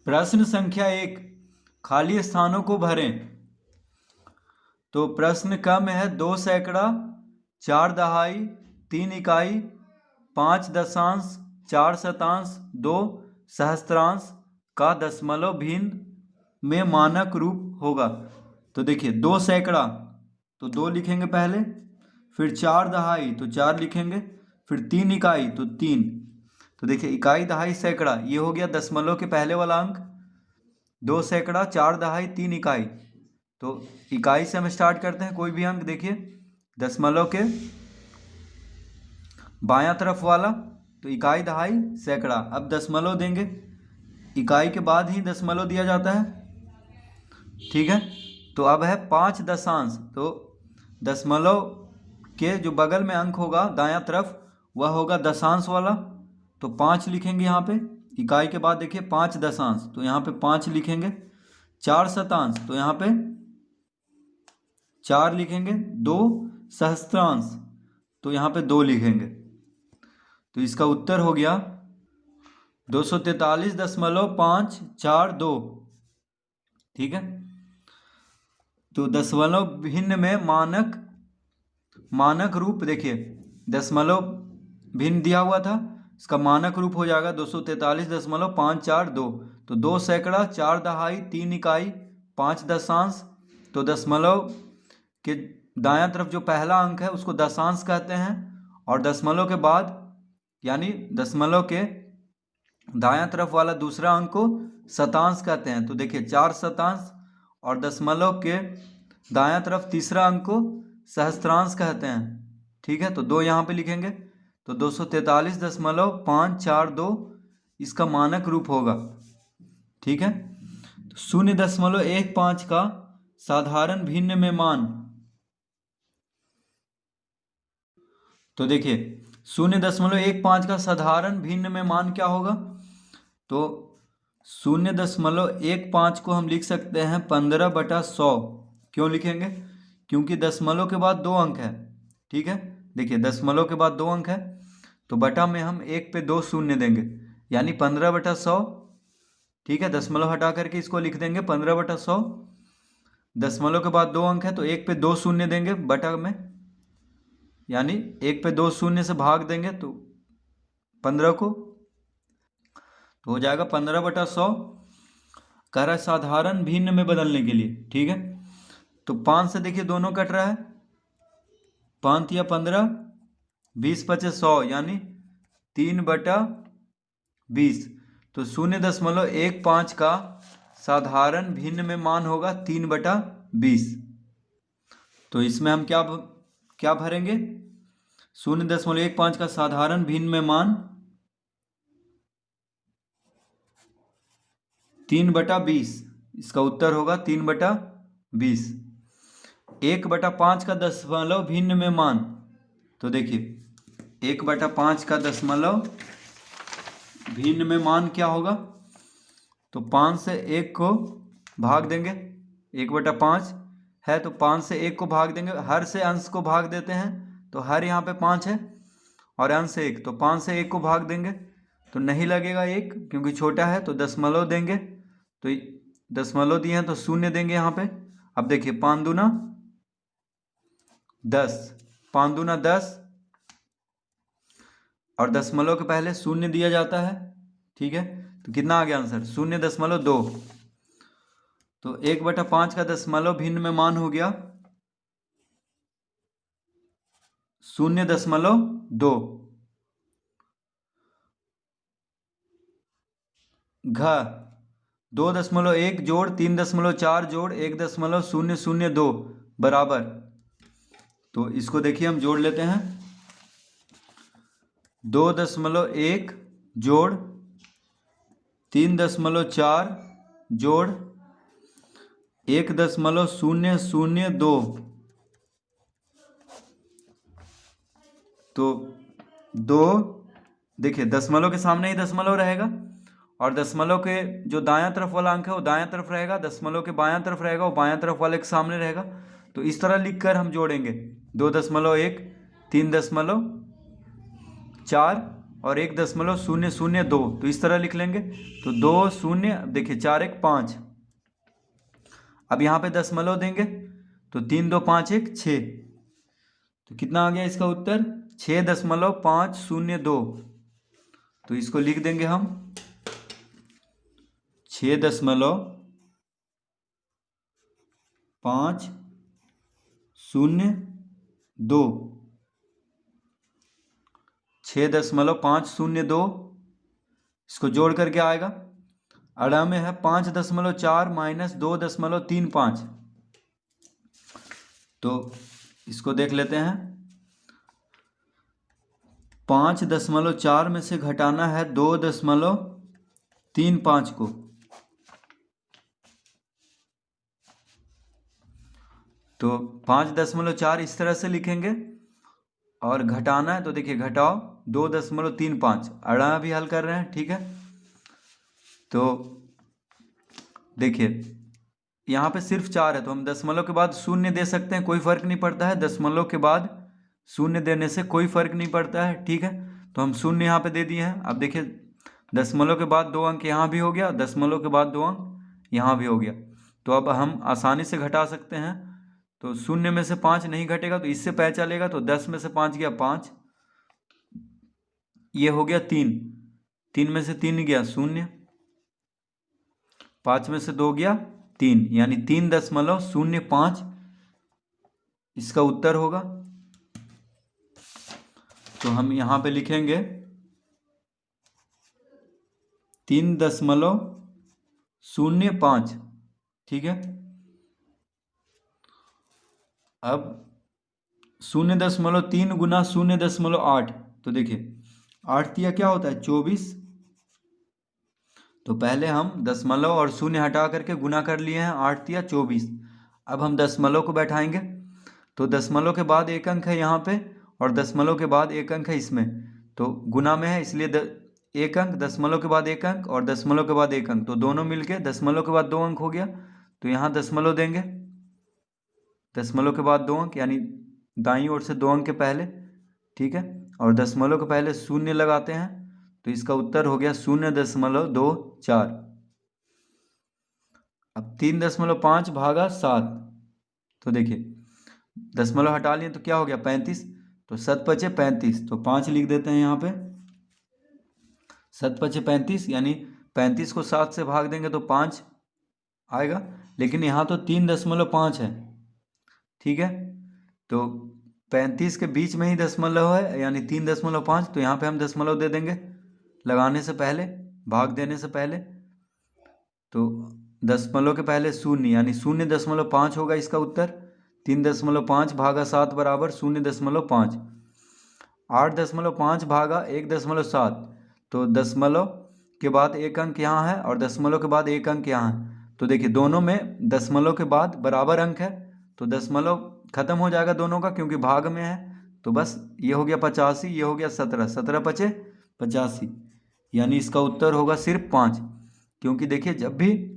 प्रश्न संख्या 1, खाली स्थानों को भरें। तो प्रश्न क्रम है 2 सैकड़ा, 4 दहाई, 3 इकाई, 5 दशांश, 4 शतांश, 2 सहस्त्रांश का दशमलव भिन्न में मानक रूप होगा। तो देखिए 2 सैकड़ा तो 2 लिखेंगे पहले, फिर 4 दहाई तो 4 लिखेंगे, फिर 3 इकाई तो 3। तो देखिए इकाई दहाई सैकड़ा ये हो गया दशमलव के पहले वाला अंक। 2 सैकड़ा, 4 दहाई, 3 इकाई। तो इकाई से हम स्टार्ट करते हैं, कोई भी अंक देखिए दशमलव के बायां तरफ वाला, तो इकाई दहाई सैकड़ा। अब दशमलव देंगे, इकाई के बाद ही दशमलव दिया जाता है, ठीक है। तो अब है 5 दशांश, तो दशमलव के जो बगल में अंक होगा दायां तरफ वह होगा दशांश वाला, तो 5 लिखेंगे यहाँ पे। इकाई के बाद देखिए 5 दशांश, तो यहाँ पे 5 लिखेंगे। 4 शतांश, तो यहाँ पे 4 लिखेंगे। 2 सहस्त्रांश, तो यहाँ पे 2 लिखेंगे। तो इसका उत्तर हो गया 243.542, ठीक है। तो दशमलव भिन्न में मानक रूप देखिए दशमलव भिन्न दिया हुआ था, इसका मानक रूप हो जाएगा 243.542। तो 2 सैकड़ा, 4 दहाई, 3 इकाई, 5 दशांश। तो दशमलव के दायां तरफ जो पहला अंक है उसको दशांश कहते हैं, और दशमलव के बाद यानी दशमलव के दायां तरफ वाला दूसरा अंक को शतांश कहते हैं। तो देखिए 4 शतांश, और दशमलव के दायां तरफ तीसरा अंक को सहस्त्रांश कहते हैं, ठीक है। तो 2 यहाँ पे लिखेंगे, तो 243.542 इसका मानक रूप होगा, ठीक है। 0.15 का साधारण भिन्न में मान। तो देखिए 0.15 का साधारण भिन्न में मान क्या होगा, तो 0.15 को हम लिख सकते हैं 15/100। क्यों लिखेंगे, क्योंकि दशमलव के बाद 2 अंक है, ठीक है। देखिए दशमलव के बाद 2 अंक है, तो बटा में हम 1 पे 2 शून्य देंगे, यानी 15/100, ठीक है। दशमलव हटा करके इसको लिख देंगे 15/100। दशमलव के बाद 2 अंक है, तो 1 पे 2 शून्य देंगे बटा में, यानी 1 पे 2 शून्य से भाग देंगे तो 15 को, तो हो जाएगा 15/100। कह रहा है साधारण भिन्न में बदलने के लिए, ठीक है। तो 5 से देखिए दोनों कट रहा है, 5 या 15, 20/100 यानी 3/20। तो 0.15 का साधारण भिन्न में मान होगा 3/20। तो इसमें हम क्या भरेंगे, 0.15 का साधारण भिन्न में मान 3/20, इसका उत्तर होगा 3/20। 1/5 का दशमलव भिन्न में मान। तो देखिए 1/5 का दशमलव भिन्न में मान क्या होगा, तो 5 से 1 को भाग देंगे, 1/5 है तो 5 से 1 को भाग देंगे, हर से अंश को भाग देते हैं, तो हर यहाँ पे 5 है और अंश 1, तो 5 से 1 को भाग देंगे तो नहीं लगेगा 1 क्योंकि छोटा है, तो दशमलव देंगे, तो दशमलव दिए हैं तो शून्य देंगे यहाँ पे। अब देखिए 5 दूना 10, 5 दूना 10, और दशमलव के पहले शून्य दिया जाता है, ठीक है। तो कितना आ गया आंसर, 0.2। तो 1/5 का दशमलव भिन्न में मान हो गया 0.2। घ 2.1 जोड़ 3.4 जोड़ 1.002 बराबर। तो इसको देखिए हम जोड़ लेते हैं, 2.1 जोड़ 3.4 जोड़ 1.002। तो 2 देखिए दशमलव के सामने ही दशमलव रहेगा, और दशमलव के जो दायां तरफ वाला अंक है वो दायां तरफ रहेगा, दशमलव के बायां तरफ रहेगा वो बायां तरफ वाले के सामने रहेगा। तो इस तरह लिखकर हम जोड़ेंगे 2.1, 3.4 और 1.002, तो इस तरह लिख लेंगे। तो 2 शून्य, देखिए 4 1 5। अब यहाँ पे दशमलव देंगे तो 3 2 5 1 6। तो कितना आ गया इसका उत्तर? 6.502। तो इसको लिख देंगे हम 6.502। 6.502 इसको जोड़ करके आएगा। अड़ा में है 5.4 माइनस 2.35। तो इसको देख लेते हैं। 5.4 में से घटाना है 2.35 को। तो 5.4 इस तरह से लिखेंगे और घटाना है तो देखिए घटाओ 2.35। अड़ा भी हल कर रहे हैं, ठीक है। तो देखिए यहाँ पे सिर्फ 4 है तो हम दशमलव के बाद शून्य दे सकते हैं, कोई फर्क नहीं पड़ता है। दशमलव के बाद शून्य देने से कोई फर्क नहीं पड़ता है, ठीक है। तो हम शून्य यहाँ पे दे दिए हैं। अब देखिए दशमलव के बाद 2 अंक यहाँ भी हो गया, दशमलव के बाद 2 अंक यहाँ भी हो गया। तो अब हम आसानी से घटा सकते हैं। तो शून्य में से 5 नहीं घटेगा तो इससे पै चलेगा। तो 10 में से 5 गया 5, ये हो गया 3। 3 में से 3 गया 0, 5 में से 2 गया 3, यानी 3.05 इसका उत्तर होगा। तो हम यहाँ पे लिखेंगे 3.05, ठीक है। अब 0.3 गुना 0.8, तो देखिए 8 तिया क्या होता है 24। तो पहले हम दशमलव और शून्य हटा करके गुना कर लिए हैं, 8 तिया 24। अब हम दशमलव को बैठाएंगे तो दशमलव के बाद एक अंक है यहाँ पे और दशमलव के बाद एक अंक है इसमें। तो गुना में है इसलिए एक अंक, दशमलव के बाद एक अंक और दशमलव के बाद एक अंक, तो दोनों मिलके दशमलव के बाद 2 अंक हो गया। तो यहाँ दशमलव देंगे, दशमलव के बाद 2 अंक यानी दाईं ओर से 2 अंक के पहले, ठीक है। और दशमलव के पहले शून्य लगाते हैं तो इसका उत्तर हो गया 0.24। अब 3.5 भागा 7, तो देखिए दशमलव हटा लिए तो क्या हो गया 35। तो 7 पचे 35, तो 5 लिख देते हैं यहाँ पे। 7 पचे 35 यानी 35 को 7 से भाग देंगे तो 5 आएगा, लेकिन यहाँ तो 3.5 है, ठीक है। तो 35 के बीच में ही दशमलव है यानी 3.5, तो यहाँ पे हम दशमलव दे देंगे लगाने से पहले, भाग देने से पहले। तो दशमलव के पहले शून्य यानी 0.5 होगा इसका उत्तर। 3.5 भागा 7 बराबर 0.5। 8.5 भागा 1.7, तो दशमलव के बाद एक अंक यहाँ है और दशमलव के बाद एक अंक यहाँ है। तो देखिए दोनों में दशमलव के बाद बराबर अंक है तो दशमलव खत्म हो जाएगा दोनों का, क्योंकि भाग में है। तो बस ये हो गया 85, ये हो गया 17, 17 पचे 85, यानी इसका उत्तर होगा सिर्फ 5। क्योंकि देखिए जब भी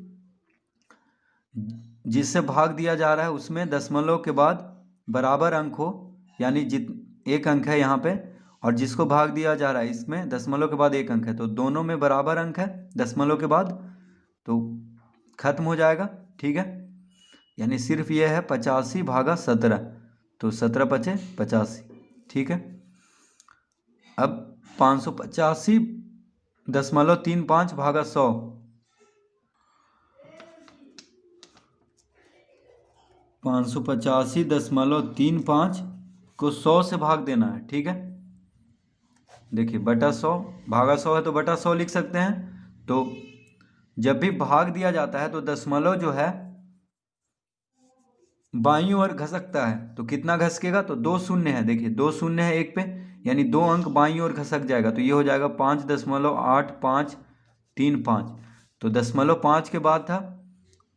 जिससे भाग दिया जा रहा है उसमें दशमलव के बाद बराबर अंक हो, यानी एक अंक है यहाँ पे और जिसको भाग दिया जा रहा है इसमें दशमलव के बाद एक अंक है, तो दोनों में बराबर अंक है दशमलव के बाद, तो खत्म हो जाएगा, ठीक है। यानी सिर्फ ये है 85 भागा 17, तो 17 पचे 85, ठीक है। अब 585.35 भागा 100, 585.35 को 100 से भाग देना है, ठीक है। देखिए बटा 100 भागा 100 है तो बटा 100 लिख सकते हैं। तो जब भी भाग दिया जाता है तो दशमलव जो है बाईं ओर घसकता है, तो कितना घसकेगा, तो 2 शून्य है, देखिए 2 शून्य है एक पे, यानी 2 अंक बाईं ओर घसक जाएगा। तो ये हो जाएगा 5.8535। तो दशमलव 5 के बाद था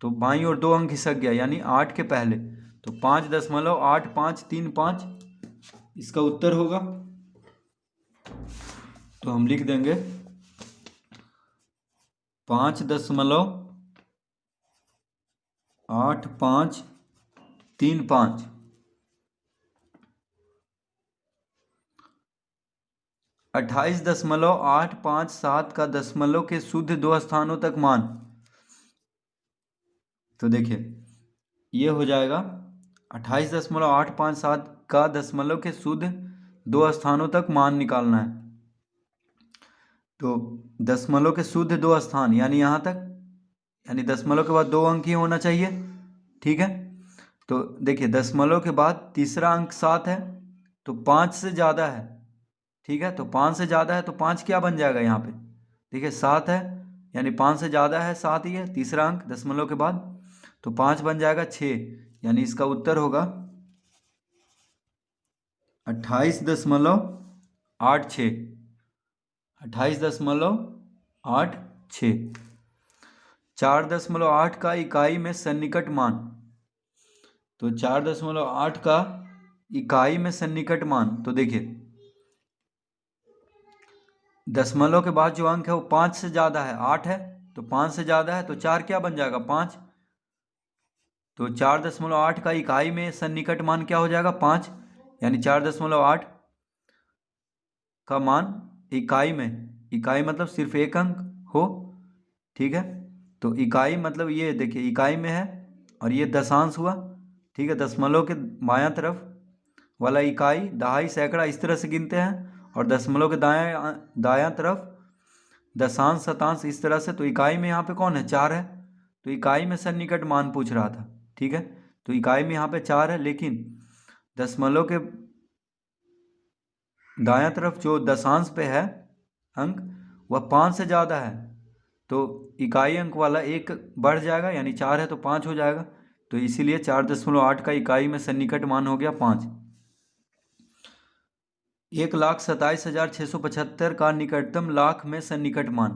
तो बाईं ओर 2 अंक घिसक गया यानी 8 के पहले, तो 5.8535 इसका उत्तर होगा। तो हम लिख देंगे 5.8535। 28.857 का दशमलव के शुद्ध 2 स्थानों तक मान। तो देखिए ये हो जाएगा 28.857 का दशमलव के शुद्ध 2 स्थानों तक मान निकालना है। तो दशमलव के शुद्ध 2 स्थान यानी यहाँ तक, यानी दशमलव के बाद 2 अंक ही होना चाहिए। ठीक है, तो देखिए दशमलव के बाद तीसरा अंक 7 है तो 5 से ज़्यादा है। ठीक है, तो 5 से ज़्यादा है तो 5 क्या बन जाएगा यहाँ पे, देखिए 7 है यानी 5 से ज़्यादा है 7 ही है तीसरा अंक दशमलव के बाद, तो 5 बन जाएगा 6, यानी इसका उत्तर होगा 28.86। 28.86। 4.8 का इकाई में सन्निकट मान। तो 4.8 का इकाई में सन्निकट मान, तो देखिए दशमलव के बाद जो अंक है वो 5 से ज़्यादा है, 8 है, तो 5 से ज़्यादा है तो 4 क्या बन जाएगा 5। तो 4.8 का इकाई में सन्निकट मान क्या हो जाएगा 5, यानी 4.8 का मान इकाई में, इकाई मतलब सिर्फ एक अंक हो। ठीक है, तो इकाई मतलब ये देखिए इकाई में है और ये दशांश हुआ। ठीक है, दशमलव के बायां तरफ वाला इकाई, दहाई, सैकड़ा इस तरह से गिनते हैं और दशमलव के दायां तरफ दशांश, शतांश इस तरह से। तो इकाई में यहाँ पे कौन है 4 है, तो इकाई में सन्निकट मान पूछ रहा था। ठीक है, तो इकाई में यहाँ पे 4 है लेकिन दशमलव के दायां तरफ जो दशांश पे है अंक वह 5 से ज़्यादा है, तो इकाई अंक वाला एक बढ़ जाएगा यानी 4 है तो 5 हो जाएगा। तो इसीलिए 4.8 का इकाई में सन्निकट मान हो गया 5। 1,27,675 का निकटतम लाख में सन्निकट मान।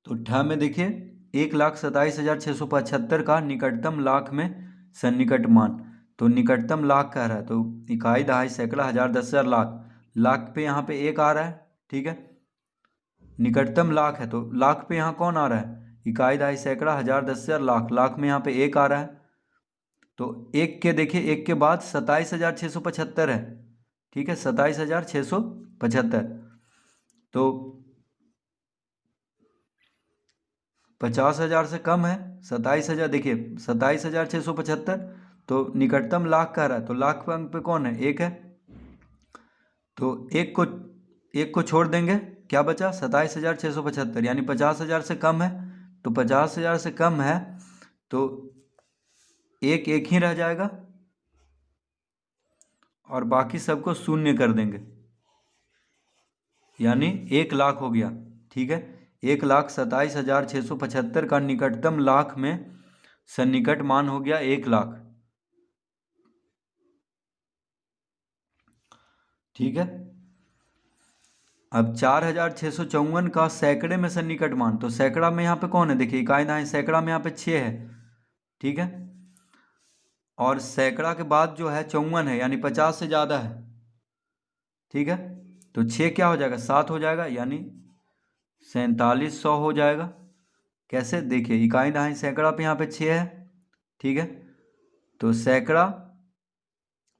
तो ठ में देखिए 1,27,675 का निकटतम लाख में सन्निकट मान। तो निकटतम लाख कह रहा है तो इकाई, दहाई, सैकड़ा, हजार, 10,000, लाख, लाख पे यहाँ पे एक आ रहा है। ठीक है, निकटतम लाख है तो लाख पे यहाँ कौन आ रहा है, इकाई, दहाई, सैकड़ा, हजार, 10,000, लाख, लाख में यहाँ पे एक आ रहा है। तो एक के देखिए एक के बाद 27,675 है। ठीक है, 27,675, तो 50,000 से कम है 27,000, देखिए 27,675, तो निकटतम लाख कह रहा है तो लाख अंक पे कौन है एक है, तो एक को छोड़ देंगे क्या बचा 27,675, यानी 50,000 से कम है, तो 50,000 से कम है तो एक एक ही रह जाएगा और बाकी सबको शून्य कर देंगे, यानी 1,00,000 हो गया। ठीक है, 1,27,675 का निकटतम लाख में सन्निकट मान हो गया 1,00,000। ठीक है, अब 4,654 का सैकड़े में सन्निकट मान। तो सैकड़ा में यहाँ पे कौन है, देखिए इकाई, दहाई, सैकड़ा में यहाँ पे 6 है। ठीक है, और सैकड़ा के बाद जो है 54 है यानी 50 से ज़्यादा है। ठीक है, तो 6 क्या हो जाएगा 7 हो जाएगा यानी 4,700 हो जाएगा। कैसे, देखिए इकाई, दहाई, सैकड़ा पे यहाँ पे 6 है। ठीक है, तो सैकड़ा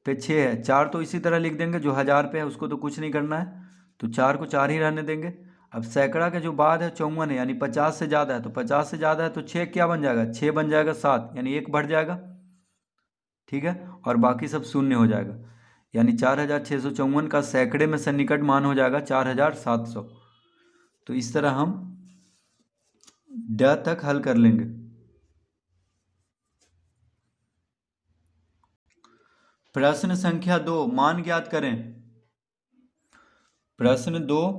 पे 6 है, 4 तो इसी तरह लिख देंगे, जो हजार पे है उसको तो कुछ नहीं करना है, तो 4 को 4 ही रहने देंगे। अब सैकड़ा के जो बाद है 54 है यानी 50 से ज़्यादा है, तो 50 से ज़्यादा है तो 6 क्या बन जाएगा 6 बन जाएगा 7, यानी एक बढ़ जाएगा। ठीक है, और बाकी सब शून्य हो जाएगा, यानी 4,654 का सैकड़े में सन्निकट मान हो जाएगा 4,700। तो इस तरह हम ड तक हल कर लेंगे। प्रश्न संख्या 2, मान ज्ञात करें। प्रश्न 2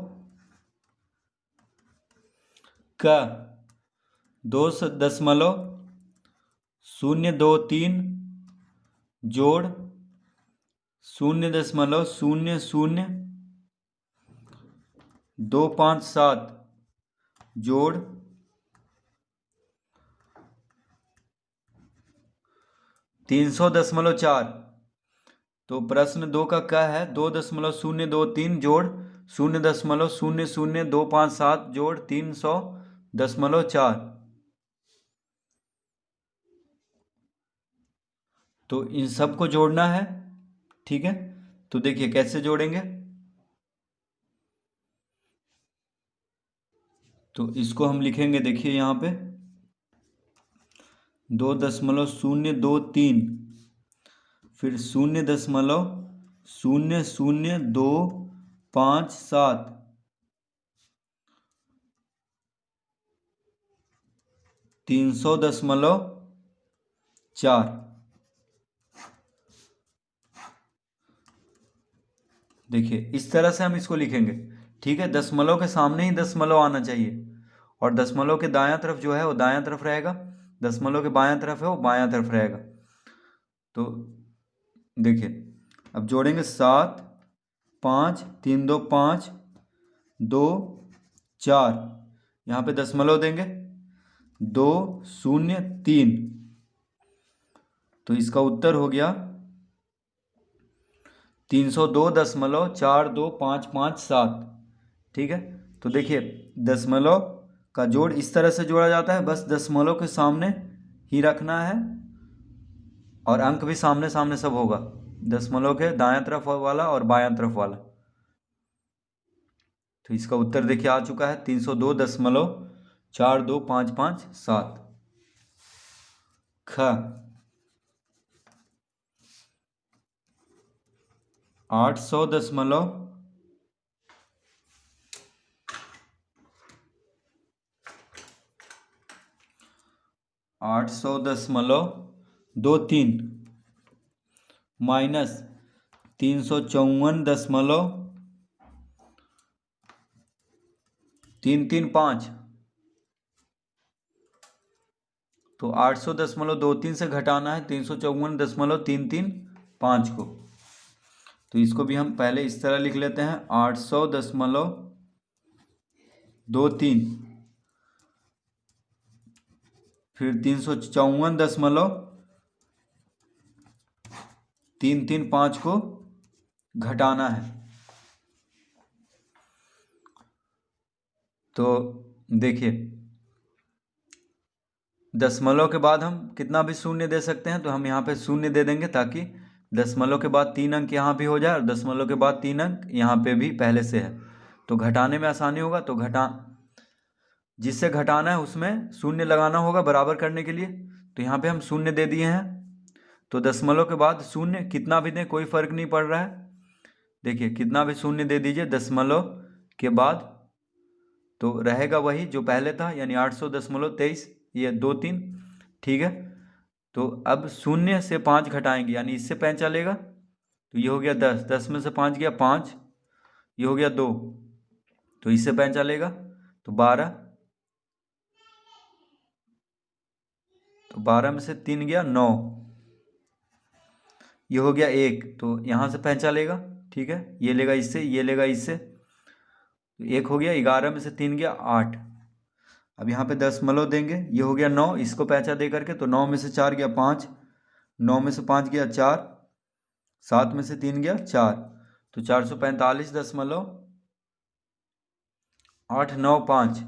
का 2.023 जोड़ 0.00257 जोड़ 300.4। तो प्रश्न 2 का क्या है 2.023 जोड़ 0.00257 जोड़ 300.4। तो इन सब को जोड़ना है। ठीक है, तो देखिए कैसे जोड़ेंगे। तो इसको हम लिखेंगे, देखिए यहाँ पे 2.023, फिर 0.00257, 300.4। देखिए इस तरह से हम इसको लिखेंगे, ठीक है। दशमलव के सामने ही दशमलव आना चाहिए, और दशमलव के दायां तरफ जो है वो दायां तरफ रहेगा, दशमलव के बायां तरफ है वो बायां तरफ रहेगा। तो देखिए अब जोड़ेंगे 7, 5, 3 2 5, 2 4, यहाँ पे दशमलव देंगे 203। तो इसका उत्तर हो गया 302.42557, ठीक है। तो देखिए दशमलव का जोड़ इस तरह से जोड़ा जाता है, बस दशमलव के सामने ही रखना है, और अंक भी सामने सामने सब होगा, दशमलव के दायां तरफ वाला और बायां तरफ वाला। तो इसका उत्तर देखिए आ चुका है 302.42557। ख 800.800.23, माइनस 354.335। तो 800.23 से घटाना है 354.335 को। तो इसको भी हम पहले इस तरह लिख लेते हैं, 800.23, फिर 354.335 को घटाना है। तो देखिए दशमलव के बाद हम कितना भी शून्य दे सकते हैं, तो हम यहाँ पे शून्य दे देंगे, ताकि दशमलव के बाद 3 अंक यहाँ भी हो जाए और दशमलव के बाद 3 अंक यहाँ पे भी पहले से है, तो घटाने में आसानी होगा। तो जिससे घटाना है उसमें शून्य लगाना होगा बराबर करने के लिए। तो यहाँ पे हम शून्य दे दिए हैं, तो दशमलव के बाद शून्य कितना भी दें कोई फर्क नहीं पड़ रहा है। देखिए कितना भी शून्य दे दीजिए दशमलव के बाद, तो रहेगा वही जो पहले था, यानी 800.23, ये 2-3, ठीक है। तो अब शून्य से 5 घटाएंगे, यानी इससे 5 चलेगा, तो ये हो गया 10, 10 में से 5 गया 5, ये हो गया 2, तो इससे 5 चलेगा, तो 12, तो 12 में से 3 गया 9, ये हो गया 1, तो यहाँ से 5 चलेगा, ठीक है। ये लेगा इससे, ये लेगा इससे, तो 1 हो गया, 11 में से 3 गया 8। अब यहाँ पे दशमलव देंगे, ये हो गया 9, इसको पैंचा दे करके, तो 9 में से 4 गया 5, 9 में से 5 गया 4, 7 में से 3 गया 4, तो 445.895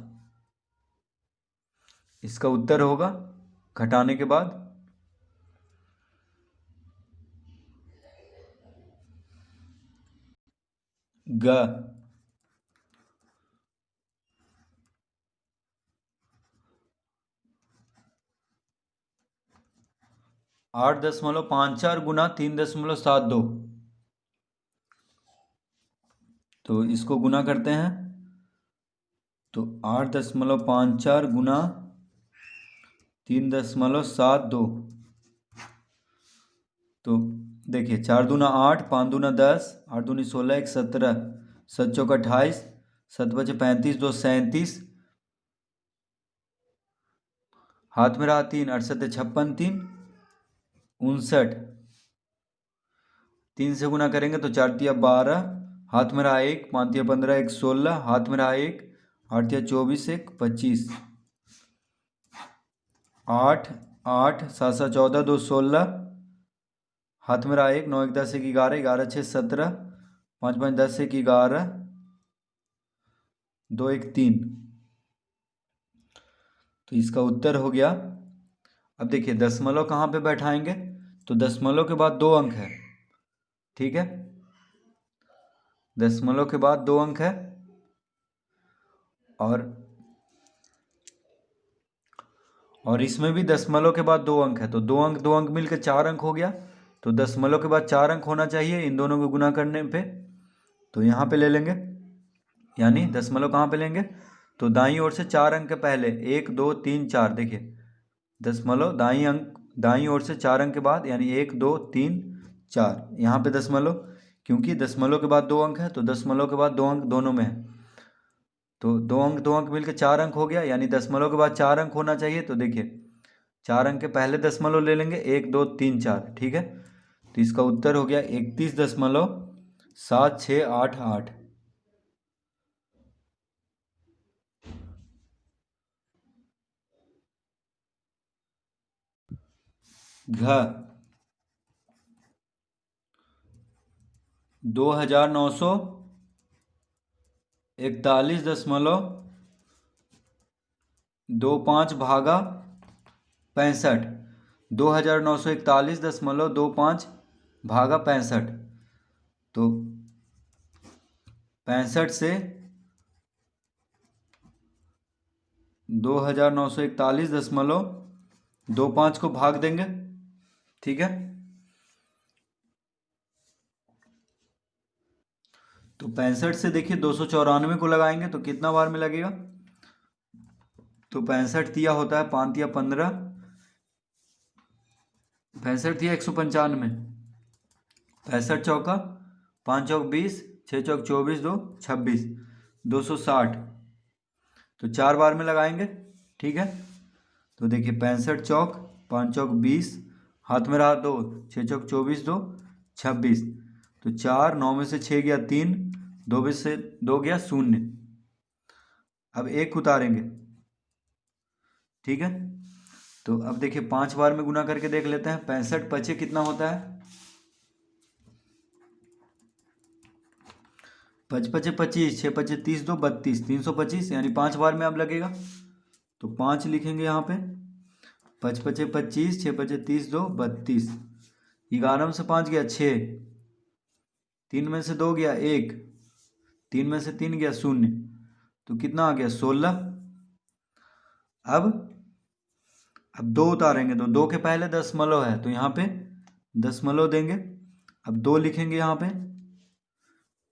इसका उत्तर होगा घटाने के बाद। ग 8.54 गुना 3.72, तो इसको गुना करते हैं, तो 8.54 गुना 3.72, तो देखिए 4 दूना 8, 5 दूना 10, 8 दूनी 16, 1 17, 7 चौक 28, 7 बचे 35, 2 37, हाथ में रहा 3, 68 56, 3 59, 3 से गुना करेंगे तो 4 तिया 12, हाथ में रहा 1, 5 तिया 15, 1 16, हाथ में रहा 1, 8 तिया 24, 1 25, 8 8 7 7 14, 2 16, हाथ में रहा 1, 9 1 10 1 11, 11 6 17, 5 5 10 1 11, 2 1 3, तो इसका उत्तर हो गया। अब देखिए दशमलव कहाँ पे बैठाएंगे, तो दशमलव के बाद 2 अंक है, ठीक है। दशमलव के बाद 2 अंक है, और और इसमें भी दशमलव के बाद 2 अंक है, तो 2 अंक मिलकर 4 अंक हो गया। तो दशमलव के बाद 4 अंक होना चाहिए इन दोनों को गुना करने पे। तो यहाँ पे ले लेंगे, यानी दशमलव कहाँ पे लेंगे, तो दाईं ओर से 4 अंक के पहले 1 2 3 4, देखिए दशमलव दाईं ओर से 4 अंक के बाद, यानी 1 2 3 4, यहाँ पे दशमलव, क्योंकि दशमलव के बाद 2 अंक है तो दशमलव के बाद 2 अंक दोनों में है। तो 2 अंक मिलकर 4 अंक हो गया, यानी दशमलव के बाद 4 अंक होना चाहिए। तो देखिए 4 अंक के पहले दशमलव ले लेंगे, 1 2 3 4, ठीक है। तो इसका उत्तर हो गया 31.7688। घ 2941.25 भागा 65, 2941.25 भागा 65। तो 65 से 2941.25 को भाग देंगे, ठीक है। तो 65 से देखिए 294 को लगाएंगे तो कितना बार में लगेगा, तो 65 तिया होता है 5 तिया 15, 65 तिया 195, 65 चौका 5 चौक 20, 6 चौक 24, 2 26, 260। तो 4 बार में लगाएंगे, ठीक है। तो देखिए 65 चौक 5 चौक 20, हाथ में रहा 2, 6 चौक 24, 2 26। तो 4, 9 में से 6 गया 3, 2 में से 2 गया 0। अब 1 उतारेंगे, ठीक है। तो अब देखिए 5 बार में गुना करके देख लेते हैं। 65 पचे कितना होता है, 5 पचे 25, 6 पचे 30, 2 32, 325, यानी 5 बार में अब लगेगा। तो 5 लिखेंगे यहाँ पे, 5 पचे 25, 6 पचे 30, 2 32, 11 में से 5 गया 6, 3 में से 2 गया 1, 3 में से 3 गया 0, तो कितना आ गया 16। अब 2 उतारेंगे तो 2 के पहले दशमलव है तो यहाँ पे दशमलव देंगे। अब 2 लिखेंगे यहाँ पे,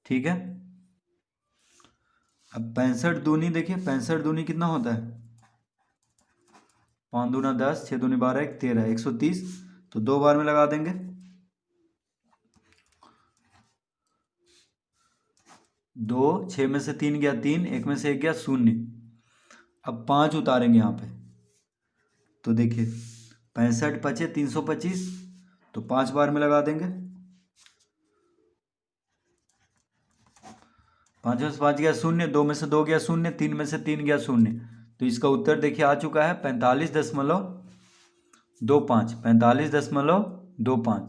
ठीक है। अब 65 दूनी, देखिए 65 दूनी कितना होता है, 5 दूना 10, 6 दूनी 12, 1 13, 130। तो 2 बार में लगा देंगे, 2, 6 में से 3 गया 3, 1 में से 1 गया 0। अब 5 उतारेंगे यहाँ पे, तो देखिए 65 पचे 325, तो 5 बार में लगा देंगे, 5 में से 5 गया 0, 2 में से 2 गया 0, 3 में से 3 गया 0। तो इसका उत्तर देखिए आ चुका है 45.25, 45.25,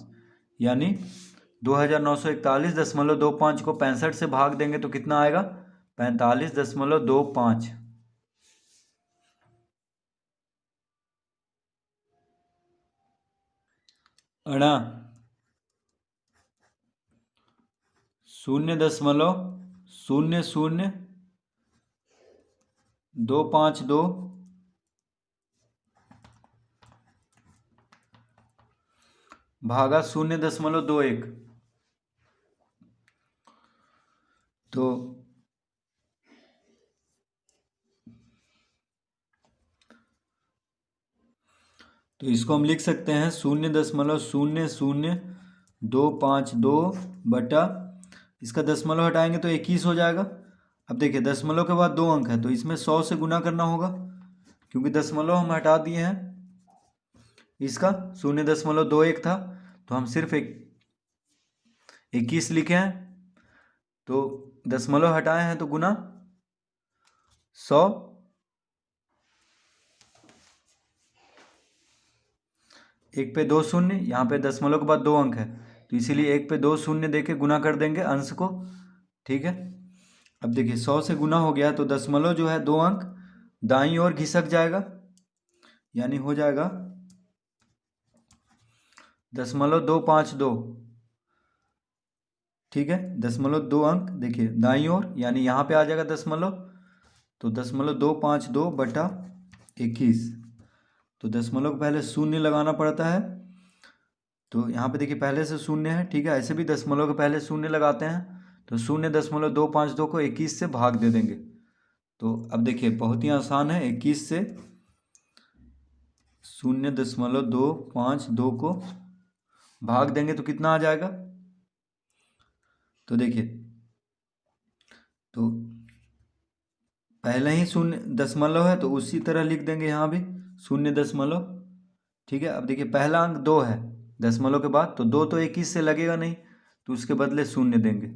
यानी 2941.25 को 65 से भाग देंगे तो कितना आएगा, 45.25। अड़ा 0.00252 भागा 0.21। तो इसको हम लिख सकते हैं 0.00252 बटा, इसका दशमलव हटाएंगे तो 21 हो जाएगा। अब देखिए दशमलव के बाद 2 अंक है तो इसमें 100 से गुना करना होगा, क्योंकि दशमलव हम हटा दिए हैं, इसका 0.21 था तो हम सिर्फ 21 लिखे हैं। तो दशमलव हटाए हैं तो गुना 100, 1 पे 2 शून्य, यहाँ पे दशमलव के बाद 2 अंक है तो इसीलिए 1 पे 2 शून्य देके गुना कर देंगे अंश को, ठीक है। अब देखिए 100 से गुना हो गया तो दशमलव जो है 2 अंक दाईं ओर घिसक जाएगा, यानी हो जाएगा 0.252, ठीक है। 0.2 अंक देखिए दाईं ओर, यानी यहाँ पे आ जाएगा दशमलव, तो 0.252 बटा 21। तो दशमलव को पहले शून्य लगाना पड़ता है। तो यहाँ पे देखिए पहले से शून्य है, ठीक है। ऐसे भी दशमलव के पहले शून्य लगाते हैं। तो 0.252 को 21 से भाग दे देंगे। तो अब देखिए बहुत ही आसान है, 21 से 0.252 को भाग देंगे तो कितना आ जाएगा। तो देखिए, तो पहले ही 0 दशमलव है तो उसी तरह लिख देंगे यहाँ भी 0 दशमलव, ठीक है। अब देखिए पहला अंक 2 है दशमलव के बाद, तो 2 तो 21 से लगेगा नहीं, तो उसके बदले 0 देंगे।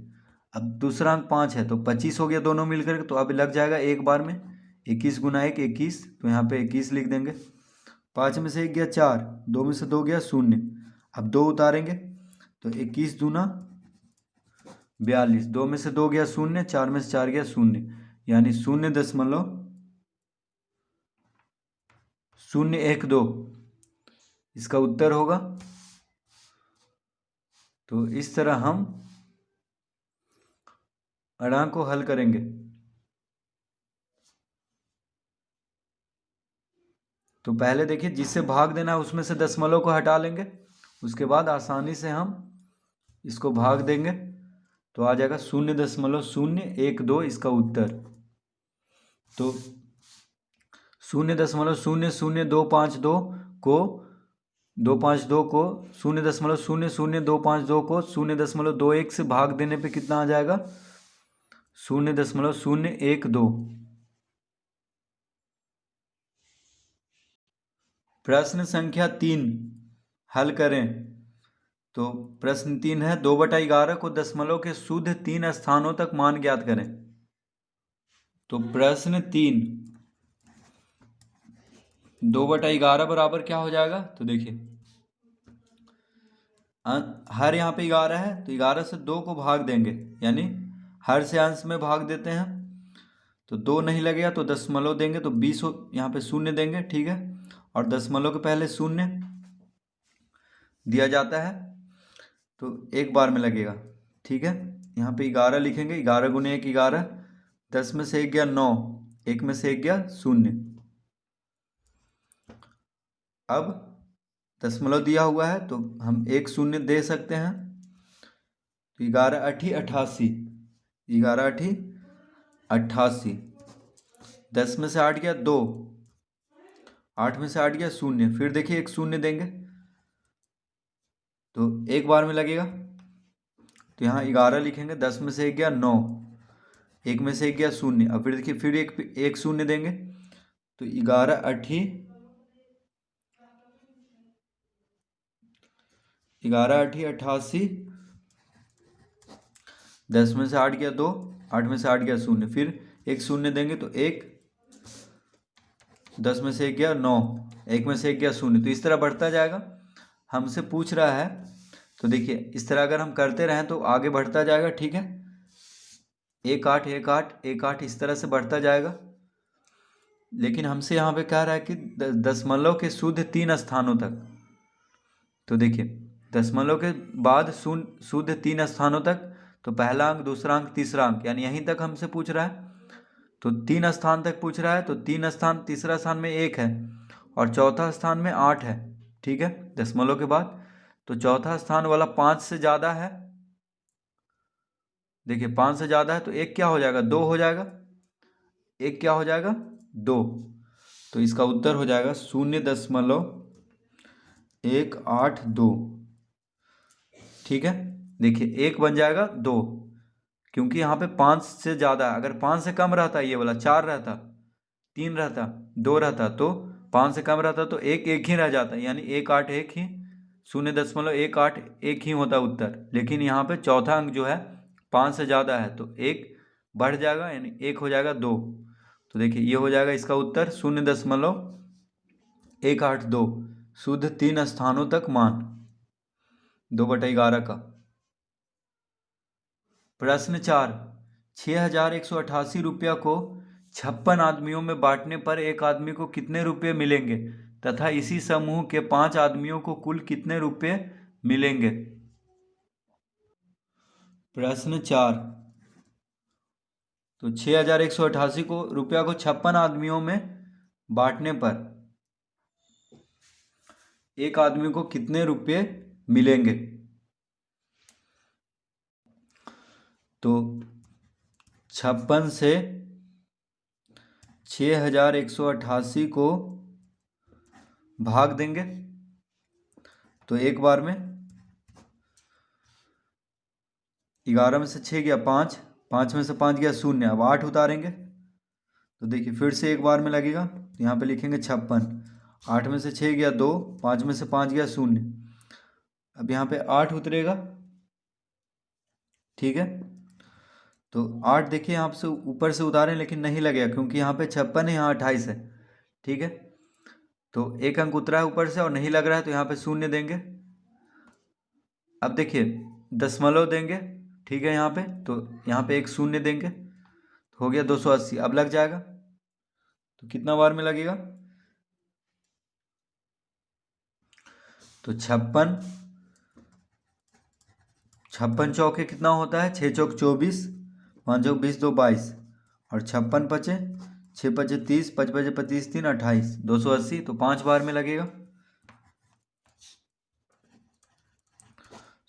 अब दूसरा अंक 5 है तो 25 हो गया दोनों मिलकर, तो अब लग जाएगा एक बार में 21 गुना 1 21, तो यहाँ पे 21 लिख देंगे। 5 में से 1 गया 4, 2 में से 2 गया 0। अब 2 उतारेंगे तो 21 दूना 42, 2 में से 2 गया 0, 4 में से 4 गया 0, यानी 0.012 इसका उत्तर होगा। तो इस तरह हम अड़ांक को हल करेंगे। तो पहले देखिए जिससे भाग देना है उसमें से दशमलव को हटा लेंगे, उसके बाद आसानी से हम इसको भाग देंगे तो आ जाएगा 0.012 इसका उत्तर। तो 0.00252 को 0.00252 को 0.21 से भाग देने पे कितना आ जाएगा 0.012। प्रश्न संख्या 3 हल करें। तो प्रश्न 3 है 2/11 को दशमलव के शुद्ध 3 स्थानों तक मान ज्ञात करें। तो प्रश्न 3 2/11 बराबर क्या हो जाएगा। तो देखिए हर यहाँ पे 11 है तो 11 से 2 को भाग देंगे, यानी हर से अंश में भाग देते हैं। तो 2 नहीं लगेगा तो दशमलव देंगे तो 20 यहाँ पे 0 देंगे, ठीक है। और दशमलव के पहले 0 दिया जाता है तो एक बार में लगेगा, ठीक है। यहाँ पे 11 लिखेंगे, 11 गुने 1 11, 10 में से 1 गया 9, 1 में से 1 गया 0। अब दशमलव दिया हुआ है तो हम 1 0 दे सकते हैं। तो 11 8 88, 11 8 88, 10 में से 8 गया 2, 8 में से 8 गया 0, फिर देखिए 1 0 देंगे तो एक बार में लगेगा। तो यहाँ 11 लिखेंगे, 10 में से 1 गया 9, 1 में से 1 गया 0। अब फिर देखिए फिर एक 0 देंगे तो 11 8 88, 10 में से 8 गया 2, 8 में से 8 गया 0, फिर एक 0 देंगे तो 1, 10 में से 1 गया 9, 1 में से 1 गया 0। तो इस तरह बढ़ता जाएगा। हमसे पूछ रहा है तो देखिए इस तरह अगर हम करते रहें तो आगे बढ़ता जाएगा, ठीक है। 1 8 1 8 1 8 इस तरह से बढ़ता जाएगा। लेकिन हमसे यहाँ पे कह रहा है कि दशमलव के शुद्ध 3 स्थानों तक। तो देखिए दशमलव के बाद शुद्ध 3 स्थानों तक, तो पहला अंक, दूसरा अंक, तीसरा अंक, यानी यहीं तक हमसे पूछ रहा है। तो 3 स्थान तक पूछ रहा है तो 3 स्थान, तीसरा स्थान में 1 है और चौथा स्थान में 8 है, ठीक है, दशमलव के बाद। तो चौथा स्थान वाला 5 से ज़्यादा है। देखिए 5 से ज़्यादा है तो एक क्या हो जाएगा 2 हो जाएगा, एक क्या हो जाएगा 2। तो इसका उत्तर हो जाएगा 0.182, ठीक है। देखिए 1 बन जाएगा 2, क्योंकि यहाँ पे 5 से ज़्यादा है। अगर 5 से कम रहता ये वाला 4 रहता, 3 रहता, 2 रहता, तो 5 से कम रहता तो एक ही रह जाता, यानी 1 8 1 ही, 0.181 ही होता उत्तर। लेकिन यहाँ पे चौथा अंक जो है 5 से ज़्यादा है तो 1 बढ़ जाएगा, यानी 1 हो जाएगा 2। तो देखिए ये हो जाएगा इसका उत्तर 0.182 शुद्ध 3 स्थानों तक मान 2/11 का। प्रश्न 4 6,188 रुपया को 56 आदमियों में बांटने पर एक आदमी को कितने रुपये मिलेंगे तथा इसी समूह के 5 आदमियों को कुल कितने रुपये मिलेंगे। प्रश्न 4 तो 6,188 को रुपया को 56 आदमियों में बांटने पर एक आदमी को कितने रुपये मिलेंगे। तो 56 से 6188 को भाग देंगे तो एक बार में 11 में से 6 गया 5, 5 में से 5 गया 0, अब 8 उतारेंगे तो देखिए फिर से एक बार में लगेगा, तो यहाँ पे लिखेंगे 56, 8 में से 6 गया 2, 5 में से 5 गया 0, अब यहाँ पे 8 उतरेगा। ठीक है, तो 8 देखिए यहाँ से ऊपर से उतारें लेकिन नहीं लगेगा क्योंकि यहाँ पे 56 है, यहाँ 28 है। ठीक है, तो एक अंक उतरा है ऊपर से और नहीं लग रहा है तो यहाँ पे 0 देंगे। अब देखिए दशमलव देंगे, ठीक है, यहाँ पे तो यहाँ पे एक 0 देंगे तो हो गया 280। अब लग जाएगा तो कितना बार में लगेगा, तो 56 चौके कितना होता है, 6 चौक 24, 5 चौक 20, 2 22 और 56 पचे 6 पचे 30, 5 पचे 25, 3 28, 280, तो 5 बार में लगेगा।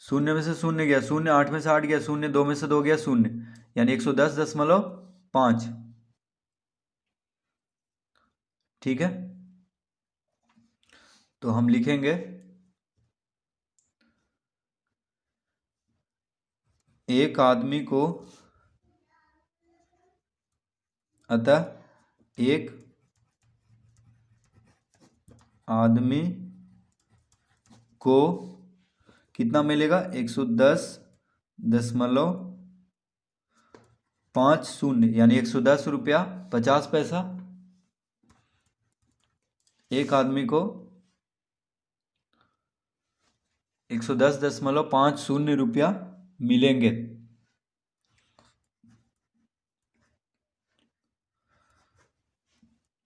0 में से 0 गया 0, 8 में से 8 गया 0, 2 में से 2 गया 0, यानी 110.5। ठीक है, तो हम लिखेंगे एक आदमी को, अतः एक आदमी को कितना मिलेगा, 110.50 यानी 110 रुपया 50 पैसा। एक आदमी को 110.50 रुपया मिलेंगे।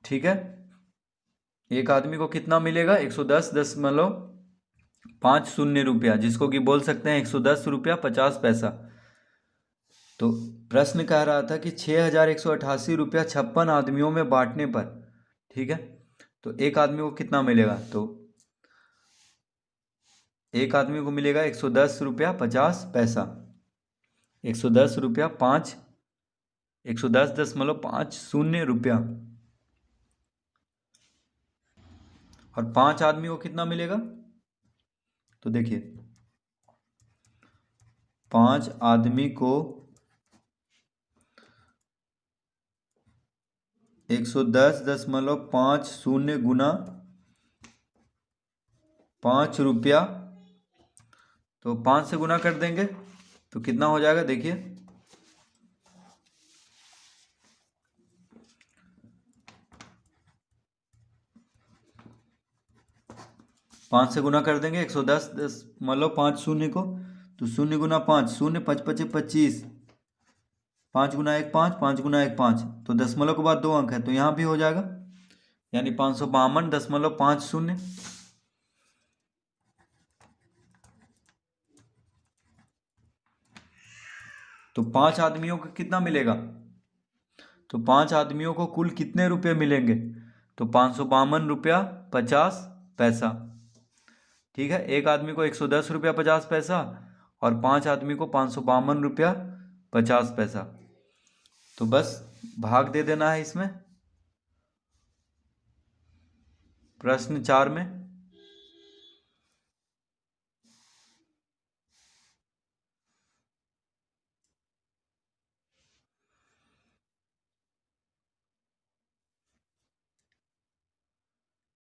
ठीक है, एक आदमी को कितना मिलेगा, 110.50 रुपया, जिसको कि बोल सकते हैं 110 रुपया 50 पैसा। तो प्रश्न कह रहा था कि 6188 रुपया 56 आदमियों में बांटने पर, ठीक है, तो एक आदमी को कितना मिलेगा, तो एक आदमी को मिलेगा 110 रुपया 50 पैसा, 110 रुपया 110.50 रुपया। और 5 आदमी को कितना मिलेगा, तो देखिए 5 आदमी को 110.50 गुना 5 रुपया, तो 5 से गुना कर देंगे तो कितना हो जाएगा, देखिए 5 से गुना कर देंगे 110.50 को, तो 0 गुना 5 0, 5 पचे 25, 5 गुना 1 5, 5 गुना 1 5, तो दशमलव के बाद 2 अंक है तो यहाँ भी हो जाएगा, यानी 552.50। तो 5 आदमियों को कितना मिलेगा, तो 5 आदमियों को कुल कितने रुपए मिलेंगे, तो 552 रुपया 50 पैसा। ठीक है, एक आदमी को 110 रुपया 50 पैसा और 5 आदमी को 552 रुपया 50 पैसा। तो बस भाग दे देना है इसमें प्रश्न 4 में।